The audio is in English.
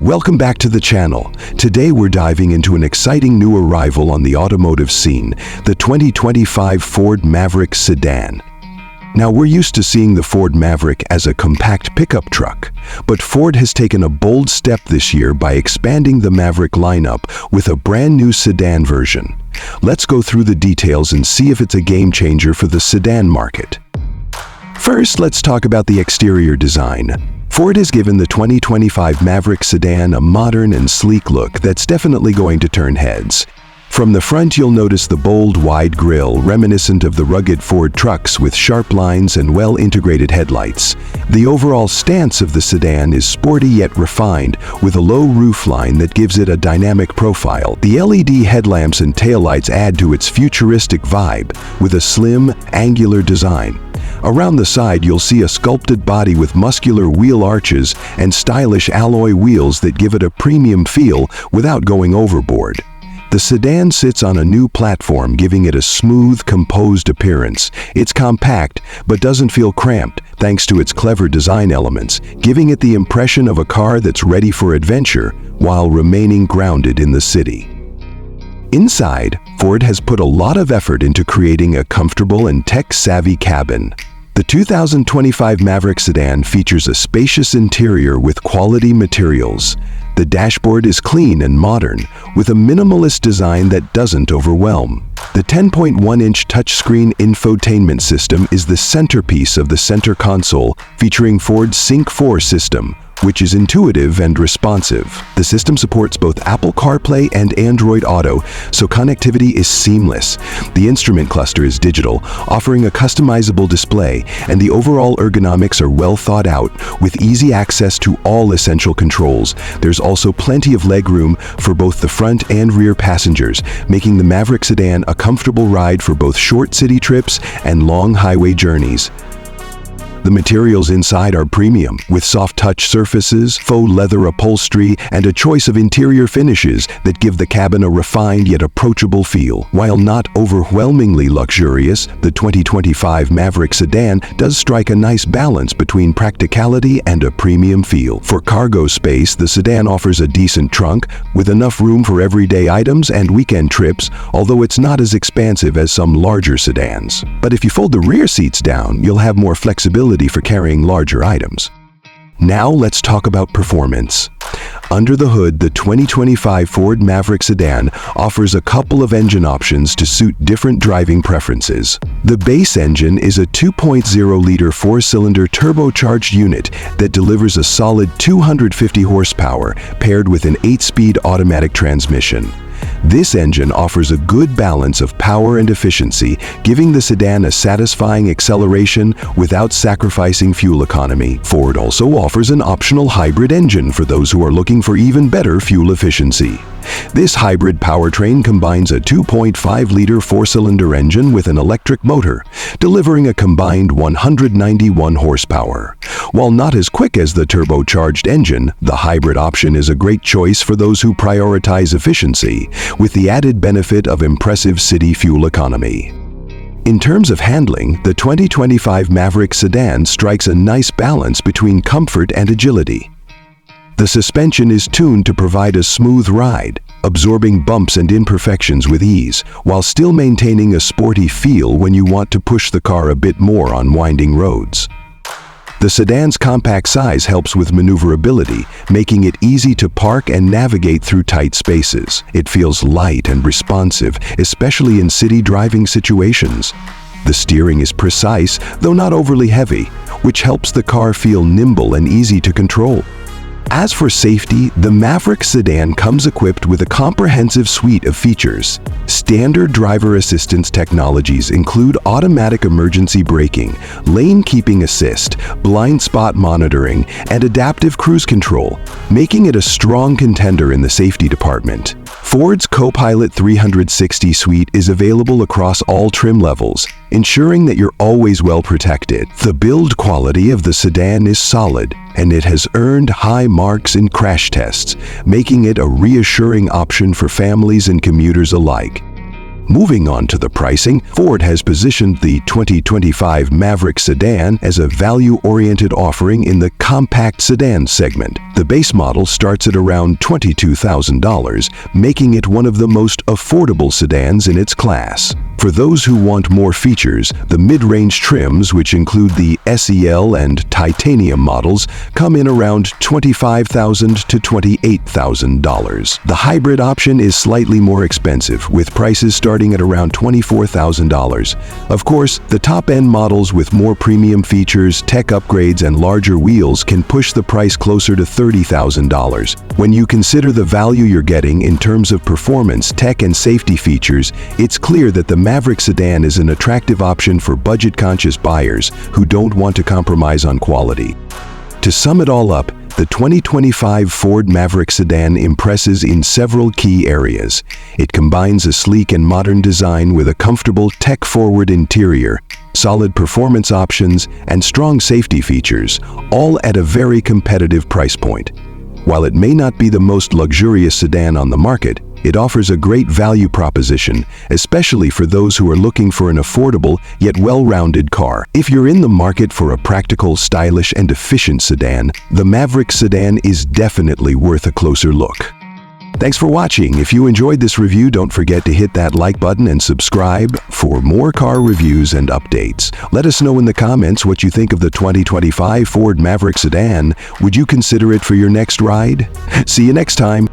Welcome back to the channel. Today we're diving into an exciting new arrival on the automotive scene, the 2025 Ford Maverick Sedan. Now, we're used to seeing the Ford Maverick as a compact pickup truck, but Ford has taken a bold step this year by expanding the Maverick lineup with a brand new sedan version. Let's go through the details and see if it's a game changer for the sedan market. First, let's talk about the exterior design. Ford has given the 2025 Maverick Sedan a modern and sleek look that's definitely going to turn heads. From the front, you'll notice the bold, wide grille, reminiscent of the rugged Ford trucks with sharp lines and well-integrated headlights. The overall stance of the sedan is sporty yet refined, with a low roofline that gives it a dynamic profile. The LED headlamps and taillights add to its futuristic vibe, with a slim, angular design. Around the side, you'll see a sculpted body with muscular wheel arches and stylish alloy wheels that give it a premium feel without going overboard. The sedan sits on a new platform, giving it a smooth, composed appearance. It's compact, but doesn't feel cramped, thanks to its clever design elements, giving it the impression of a car that's ready for adventure while remaining grounded in the city. Inside, Ford has put a lot of effort into creating a comfortable and tech-savvy cabin. The 2025 Maverick Sedan features a spacious interior with quality materials. The dashboard is clean and modern, with a minimalist design that doesn't overwhelm. The 10.1-inch touchscreen infotainment system is the centerpiece of the center console, featuring Ford's Sync 4 system, which is intuitive and responsive. The system supports both Apple CarPlay and Android Auto, so connectivity is seamless. The instrument cluster is digital, offering a customizable display, and the overall ergonomics are well thought out, with easy access to all essential controls. There's also plenty of legroom for both the front and rear passengers, making the Maverick Sedan a comfortable ride for both short city trips and long highway journeys. The materials inside are premium, with soft-touch surfaces, faux leather upholstery, and a choice of interior finishes that give the cabin a refined yet approachable feel. While not overwhelmingly luxurious, the 2025 Maverick Sedan does strike a nice balance between practicality and a premium feel. For cargo space, the sedan offers a decent trunk, with enough room for everyday items and weekend trips, although it's not as expansive as some larger sedans. But if you fold the rear seats down, you'll have more flexibility for carrying larger items. Now let's talk about performance. Under the hood, the 2025 Ford Maverick Sedan offers a couple of engine options to suit different driving preferences. The base engine is a 2.0-liter four-cylinder turbocharged unit that delivers a solid 250 horsepower paired with an 8-speed automatic transmission. This engine offers a good balance of power and efficiency, giving the sedan a satisfying acceleration without sacrificing fuel economy. Ford also offers an optional hybrid engine for those who are looking for even better fuel efficiency. This hybrid powertrain combines a 2.5-liter four-cylinder engine with an electric motor, delivering a combined 191 horsepower. While not as quick as the turbocharged engine, the hybrid option is a great choice for those who prioritize efficiency, with the added benefit of impressive city fuel economy. In terms of handling, the 2025 Maverick Sedan strikes a nice balance between comfort and agility. The suspension is tuned to provide a smooth ride, absorbing bumps and imperfections with ease, while still maintaining a sporty feel when you want to push the car a bit more on winding roads. The sedan's compact size helps with maneuverability, making it easy to park and navigate through tight spaces. It feels light and responsive, especially in city driving situations. The steering is precise, though not overly heavy, which helps the car feel nimble and easy to control. As for safety, the Maverick Sedan comes equipped with a comprehensive suite of features. Standard driver assistance technologies include automatic emergency braking, lane keeping assist, blind spot monitoring, and adaptive cruise control, making it a strong contender in the safety department. Ford's Copilot 360 suite is available across all trim levels, ensuring that you're always well protected. The build quality of the sedan is solid, and it has earned high marks in crash tests, making it a reassuring option for families and commuters alike. Moving on to the pricing, Ford has positioned the 2025 Maverick Sedan as a value-oriented offering in the compact sedan segment. The base model starts at around $22,000, making it one of the most affordable sedans in its class. For those who want more features, the mid-range trims, which include the SEL and Titanium models, come in around $25,000 to $28,000. The hybrid option is slightly more expensive, with prices starting at around $24,000. Of course, the top-end models with more premium features, tech upgrades, and larger wheels can push the price closer to $30,000. When you consider the value you're getting in terms of performance, tech, and safety features, it's clear that the Maverick Sedan is an attractive option for budget-conscious buyers who don't want to compromise on quality. To sum it all up, the 2025 Ford Maverick Sedan impresses in several key areas. It combines a sleek and modern design with a comfortable, tech-forward interior, solid performance options, and strong safety features, all at a very competitive price point. While it may not be the most luxurious sedan on the market, it offers a great value proposition, especially for those who are looking for an affordable yet well-rounded car. If you're in the market for a practical, stylish, and efficient sedan, the Maverick Sedan is definitely worth a closer look. Thanks for watching. If you enjoyed this review, don't forget to hit that like button and subscribe for more car reviews and updates. Let us know in the comments what you think of the 2025 Ford Maverick Sedan. Would you consider it for your next ride? See you next time.